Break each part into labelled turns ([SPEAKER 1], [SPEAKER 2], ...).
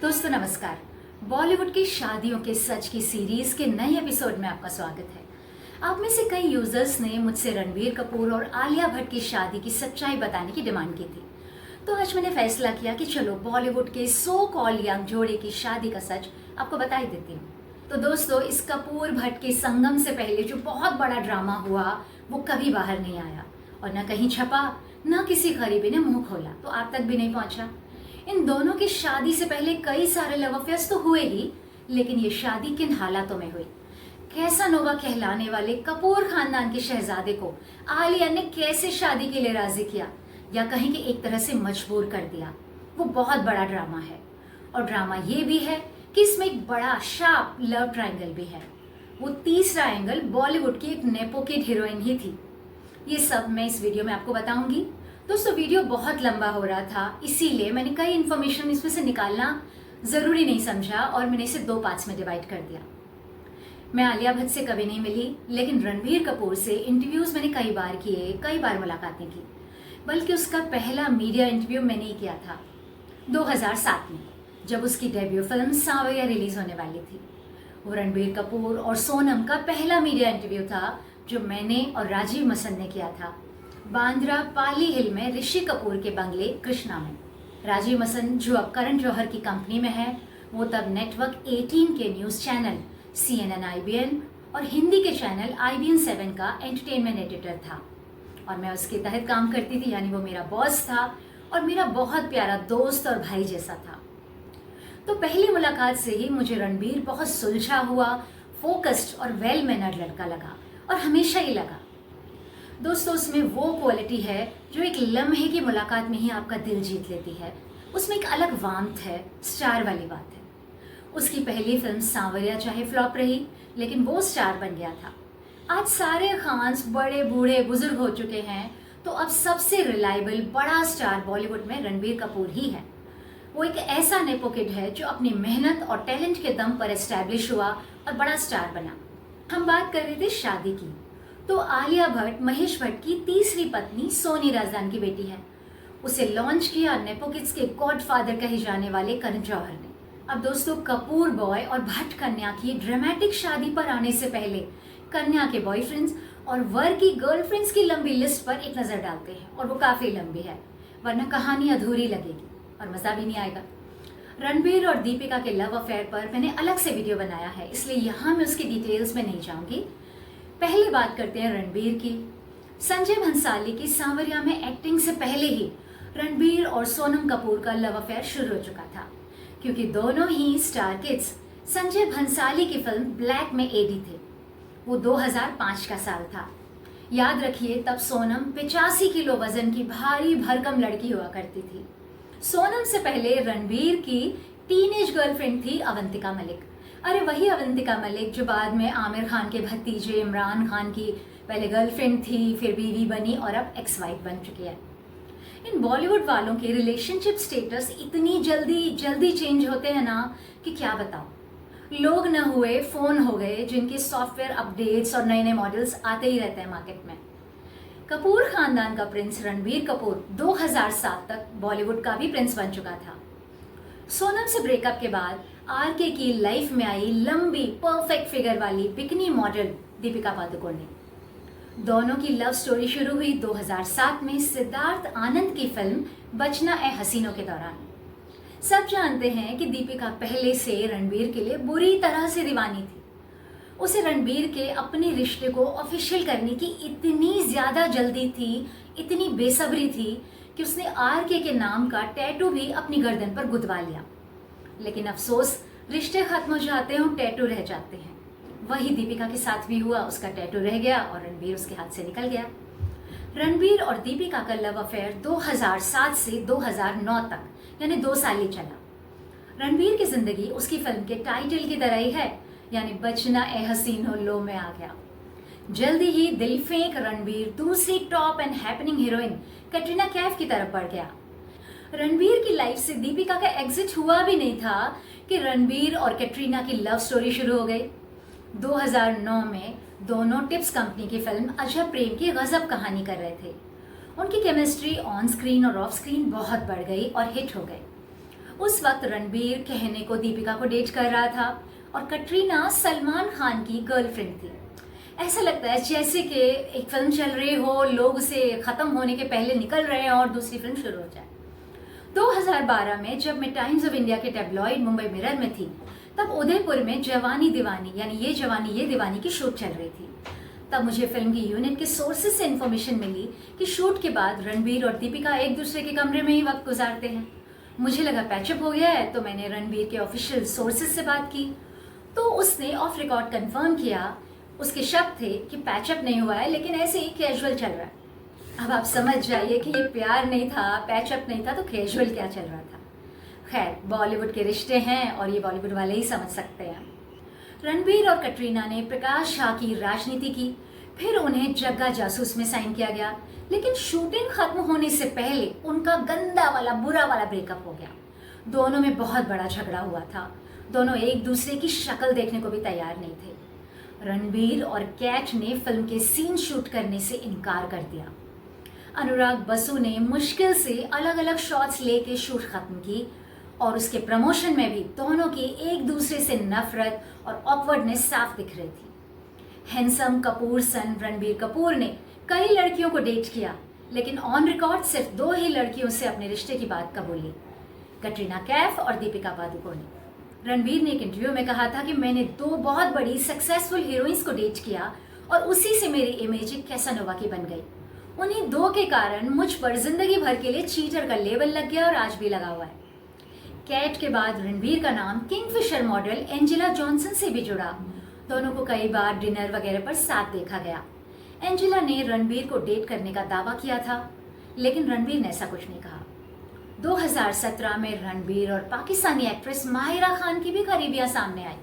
[SPEAKER 1] दोस्तों नमस्कार। बॉलीवुड की शादियों के सच की सीरीज के नए एपिसोड में आपका स्वागत है। आप में से कई यूजर्स ने मुझसे रणबीर कपूर और आलिया भट्ट की शादी की सच्चाई बताने की डिमांड की थी। तो आज मैंने फैसला किया कि चलो बॉलीवुड के सो कॉल यंग जोड़े की शादी का सच आपको बता ही देती हूँ। तो दोस्तों, इस कपूर भट्ट के संगम से पहले जो बहुत बड़ा ड्रामा हुआ वो कभी बाहर नहीं आया और न कहीं छपा, न किसी गरीबी ने मुंह खोला, तो आप तक भी नहीं पहुंचा। इन दोनों की शादी से पहले कई सारे लव अफेयर्स तो हुए ही, लेकिन ये शादी किन हालातों में हुई, कैसानोवा कहलाने वाले कपूर खानदान के शहजादे को आलिया ने कैसे शादी के लिए राजी किया या कहीं कि एक तरह से मजबूर कर दिया, वो बहुत बड़ा ड्रामा है। और ड्रामा ये भी है कि इसमें एक बड़ा शार्प लव ट्रायंगल भी है। वो तीसरा एंगल बॉलीवुड की एक नेपो किड हीरोइन ही थी। ये सब मैं इस वीडियो में आपको बताऊंगी। दोस्तों, वीडियो बहुत लंबा हो रहा था, इसीलिए मैंने कई इन्फॉर्मेशन इसमें से निकालना ज़रूरी नहीं समझा और मैंने इसे 2 पार्ट्स में डिवाइड कर दिया। मैं आलिया भट्ट से कभी नहीं मिली, लेकिन रणबीर कपूर से इंटरव्यूज़ मैंने कई बार किए, कई बार मुलाकातें की। बल्कि उसका पहला मीडिया इंटरव्यू मैंने ही किया था 2007 में, जब उसकी डेब्यू फिल्म सांवरिया रिलीज़ होने वाली थी। वो रणबीर कपूर और सोनम का पहला मीडिया इंटरव्यू था जो मैंने और राजीव मसन ने किया था बांद्रा पाली हिल में ऋषि कपूर के बंगले कृष्णा में। राजीव मसन, जो अब करण जौहर की कंपनी में है, वो तब नेटवर्क 18 के न्यूज़ चैनल CNN IBN और हिंदी के चैनल IBN 7 का एंटरटेनमेंट एडिटर था और मैं उसके तहत काम करती थी, यानी वो मेरा बॉस था और मेरा बहुत प्यारा दोस्त और भाई जैसा था। तो पहली मुलाकात से ही मुझे रणबीर बहुत सुलझा हुआ, फोकस्ड और वेल मैनर्ड लड़का लगा और हमेशा ही लगा। दोस्तों, उसमें वो क्वालिटी है जो एक लम्हे की मुलाकात में ही आपका दिल जीत लेती है। उसमें एक अलग वार्मथ है, स्टार वाली बात है। उसकी पहली फिल्म सांवरिया चाहे फ्लॉप रही, लेकिन वो स्टार बन गया था। आज सारे खान्स बड़े बूढ़े बुजुर्ग हो चुके हैं, तो अब सबसे रिलायबल बड़ा स्टार बॉलीवुड में रणबीर कपूर ही है। वो एक ऐसा नेपो किड है जो अपनी मेहनत और टैलेंट के दम पर एस्टैब्लिश हुआ और बड़ा स्टार बना। हम बात कर रहे थे शादी की, तो आलिया भट्ट महेश भट्ट की तीसरी पत्नी सोनी राजदान की बेटी है। उसे लॉन्च किया नेपो किड्स के गॉडफादर कहे जाने वाले करण जौहर ने। अब दोस्तों, कपूर बॉय और भट्ट कन्या की ड्रामेटिक शादी पर आने से पहले कन्या के बॉयफ्रेंड्स और वर की गर्लफ्रेंड्स की लंबी लिस्ट पर एक नजर डालते हैं, और वो काफी लंबी है, वरना कहानी अधूरी लगेगी और मजा भी नहीं आएगा। रणबीर और दीपिका के लव अफेयर पर मैंने अलग से वीडियो बनाया है, इसलिए यहाँ मैं उसकी डिटेल्स में नहीं जाऊंगी। पहले बात करते हैं रणबीर की। संजय भंसाली की सांवरिया में एक्टिंग से पहले ही रणबीर और सोनम कपूर का लव अफेयर शुरू हो चुका था, क्योंकि दोनों ही स्टार किड्स संजय भंसाली की फिल्म ब्लैक में एडी थे। वो 2005 का साल था। याद रखिए, तब सोनम 85 किलो वजन की भारी भरकम लड़की हुआ करती थी। सोनम से पहले रणबीर की टीनेज गर्लफ्रेंड थी अवंतिका मलिक। अरे वही अवंतिका मलिक जो बाद में आमिर खान के भतीजे इमरान खान की पहले गर्लफ्रेंड थी, फिर बीवी बनी और अब एक्स वाइफ बन चुकी है। इन बॉलीवुड वालों के रिलेशनशिप स्टेटस इतनी जल्दी चेंज होते हैं ना कि क्या बताओ। लोग न हुए फोन हो गए, जिनके सॉफ्टवेयर अपडेट्स और नए नए मॉडल्स आते ही रहते हैं मार्केट में। कपूर खानदान का प्रिंस रणबीर कपूर 2007 तक बॉलीवुड का भी प्रिंस बन चुका था। सोनम से ब्रेकअप के बाद आरके की लाइफ में आई लंबी परफेक्ट फिगर वाली बिकनी मॉडल दीपिका पादुकोण ने। दोनों की लव स्टोरी शुरू हुई 2007 में सिद्धार्थ आनंद की फिल्म बचना ए हसीनों के दौरान। सब जानते हैं कि दीपिका पहले से रणबीर के लिए बुरी तरह से दीवानी थी। उसे रणबीर के अपने रिश्ते को ऑफिशियल करने की इतनी ज्यादा जल्दी थी, इतनी बेसब्री थी कि उसने आरके के नाम का टैटू भी अपनी गर्दन पर गुदवा लिया। लेकिन अफसोस, रिश्ते खत्म हो जाते हैं और टैटू रह जाते हैं। वही दीपिका के साथ भी हुआ, उसका टैटू रह गया और रणबीर उसके हाथ से निकल गया। रणबीर और दीपिका का लव अफेयर 2007 से 2009 तक, यानी 2 साल ही चला। रणबीर की जिंदगी उसकी फिल्म के टाइटल की तरह ही है, यानी बचना ए हसीनो लो में आ गया। जल्दी ही दिल फेंक रणबीर दूसरी top and happening heroine Katrina Kaif की तरफ बढ़ गया। रणबीर की लाइफ से दीपिका का एग्जिट हुआ भी नहीं था कि रणबीर और कैटरीना की लव स्टोरी शुरू हो गई। 2009 में दोनों टिप्स कंपनी की फिल्म अजब प्रेम की गजब कहानी कर रहे थे। उनकी केमिस्ट्री ऑन स्क्रीन और ऑफ स्क्रीन बहुत बढ़ गई और हिट हो गई। उस वक्त रणबीर कहने को दीपिका को डेट कर रहा था और कटरीना सलमान खान की गर्लफ्रेंड थी। ऐसा लगता है जैसे कि एक फिल्म चल रही हो, लोग उसे ख़त्म होने के पहले निकल रहे हैं और दूसरी फिल्म शुरू हो जाए। 2012 में जब मैं टाइम्स ऑफ इंडिया के टैब्लॉइड मुंबई मिरर में थी, तब उदयपुर में जवानी दीवानी यानी ये जवानी ये दीवानी की शूट चल रही थी। तब मुझे फिल्म की यूनिट के सोर्सेज से इन्फॉर्मेशन मिली कि शूट के बाद रणबीर और दीपिका एक दूसरे के कमरे में ही वक्त गुजारते हैं। मुझे लगा पैचअप हो गया है, तो मैंने रणबीर के ऑफिशियल सोर्सेज से बात की, तो उसने ऑफ रिकॉर्ड कंफर्म किया। उसके शब्द थे कि पैचअप नहीं हुआ है, लेकिन ऐसे ही कैजुअल चल रहा है। अब आप समझ जाइए कि ये प्यार नहीं था, पैचअप नहीं था, तो कैजुअल क्या चल रहा था। खैर, बॉलीवुड के रिश्ते हैं और ये बॉलीवुड वाले ही समझ सकते हैं। रणबीर और कटरीना ने प्रकाश झा की राजनीति की, फिर उन्हें जग्गा जासूस में साइन किया गया, लेकिन शूटिंग खत्म होने से पहले उनका गंदा वाला बुरा वाला ब्रेकअप हो गया। दोनों में बहुत बड़ा झगड़ा हुआ था। दोनों एक दूसरे की शक्ल देखने को भी तैयार नहीं थे। रणबीर और कैट ने फिल्म के सीन शूट करने से इनकार कर दिया। अनुराग बसु ने मुश्किल से अलग अलग शॉट्स लेके शूट खत्म की और उसके प्रमोशन में भी दोनों की एक दूसरे से नफरत और ऑकवर्डनेस साफ दिख रही थी। हैंडसम कपूर सन रणबीर कपूर ने कई लड़कियों को डेट किया, लेकिन ऑन रिकॉर्ड सिर्फ 2 ही लड़कियों से अपने रिश्ते की बात कबूली, कटरीना कैफ और दीपिका पादुकोण ने। रणबीर ने एक इंटरव्यू में कहा था कि मैंने 2 बहुत बड़ी सक्सेसफुल हीरोइंस को डेट किया और उसी से मेरी इमेज एक कैसानोवा की बन गई। उन्हीं 2 के कारण मुझ पर जिंदगी भर के लिए चीटर का लेबल लग गया और आज भी लगा हुआ है। कैट के बाद रणबीर का नाम किंगफिशर मॉडल एंजेला जॉनसन से भी जुड़ा। दोनों को कई बार डिनर वगैरह पर साथ देखा गया। एंजेला ने रणबीर को डेट करने का दावा किया था, लेकिन रणबीर ने ऐसा कुछ नहीं कहा। 2017 में रणबीर और पाकिस्तानी एक्ट्रेस माहिरा खान की भी करीबियां सामने आई।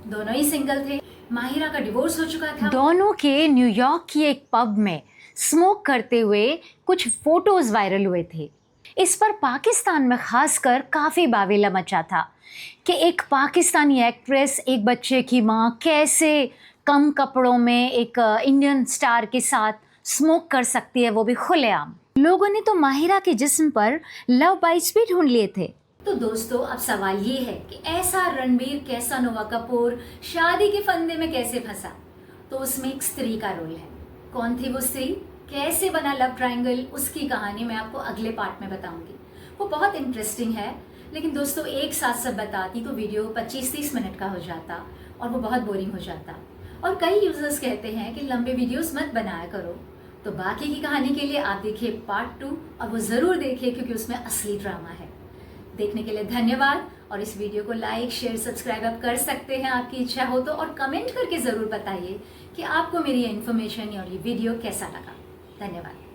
[SPEAKER 1] दोनों ही सिंगल थे। माहिरा का डिवोर्स हो चुका था। दोनों के न्यूयॉर्क की एक पब में स्मोक करते हुए कुछ फोटोज वायरल हुए थे। इस पर पाकिस्तान में खासकर काफ़ी बावेला मचा था कि एक पाकिस्तानी एक्ट्रेस, एक बच्चे की माँ, कैसे कम कपड़ों में एक इंडियन स्टार के साथ स्मोक कर सकती है, वो भी खुलेआम। लोगों ने तो माहिरा के जिस्म पर लव बाइट्स भी ढूंढ लिए थे। तो दोस्तों, अब सवाल ये है कि ऐसा रणबीर कैसानोवा कपूर शादी के फंदे में कैसे फंसा? तो उसमें एक स्त्री का रोल है। कौन थी वो स्त्री, कैसे बना लव ट्रायंगल, उसकी कहानी मैं आपको अगले पार्ट में बताऊंगी। वो बहुत इंटरेस्टिंग है, लेकिन दोस्तों एक साथ सब बताती तो वीडियो 25-30 मिनट का हो जाता और वो बहुत बोरिंग हो जाता। और कई यूजर्स कहते हैं कि लंबे वीडियोस मत बनाया करो। तो बाकी की कहानी के लिए आप देखिए पार्ट 2, और वो ज़रूर देखिए क्योंकि उसमें असली ड्रामा है। देखने के लिए धन्यवाद, और इस वीडियो को लाइक शेयर सब्सक्राइब आप कर सकते हैं, आपकी इच्छा हो तो, और कमेंट करके ज़रूर बताइए कि आपको मेरी ये इन्फॉर्मेशन और ये वीडियो कैसा लगा। धन्यवाद।